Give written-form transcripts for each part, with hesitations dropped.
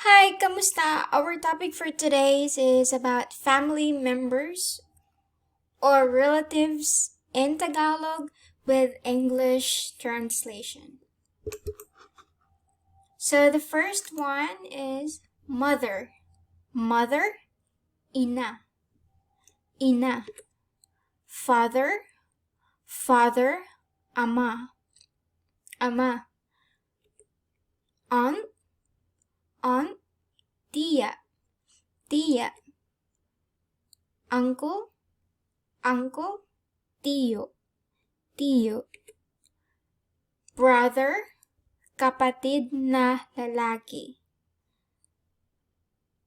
Hi, kamusta? Our topic for today is about family members or relatives in Tagalog with English translation. So the first one is mother. Mother, ina. Ina. Father, father, ama. Ama. Aunt, aunt, tia. Tia. Uncle, uncle, tío. Tío. Brother, kapatid na lalaki.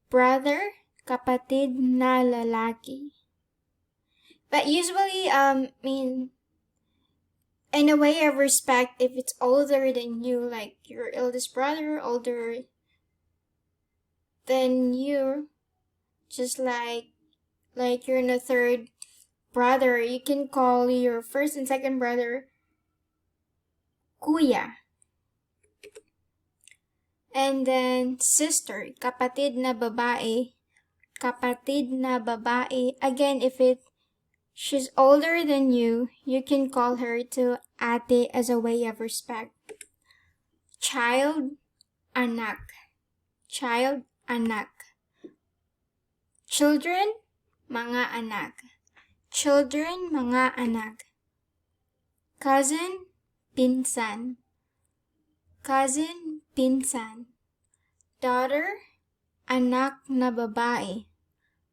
Brother, kapatid na lalaki. But usually, in a way of respect, if it's older than you, like your eldest brother, older than you, just like you're in a third brother, you can call your first and second brother kuya. And then sister, kapatid na babae. Kapatid na babae. Again, if she's older than you can call her to ate as a way of respect. Child, anak. Child, anak. Children, mga anak. Children, mga anak. Cousin, pinsan. Cousin, pinsan. Daughter, anak na babae.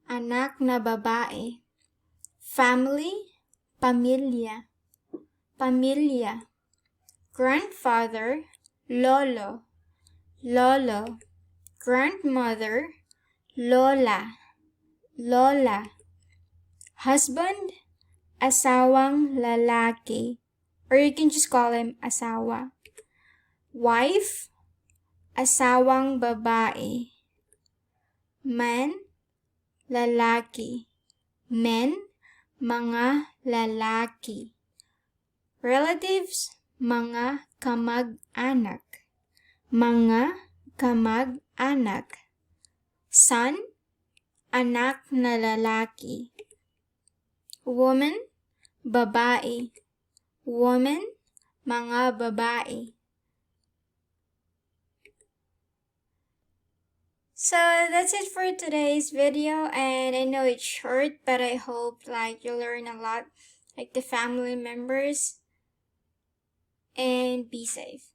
Anak na babae. Family, pamilya. Pamilya. Grandfather, lolo. Lolo. Grandmother, lola. Lola. Husband, asawang lalaki. Or you can just call him asawa. Wife, asawang babae. Man, lalaki. Men, mga lalaki. Relatives, mga kamag-anak. Mga kamag-anak. Son, anak na lalaki. Woman, babae. Woman, mga babae. So that's it for today's video, and I know it's short, but I hope you learn a lot, the family members, and be safe.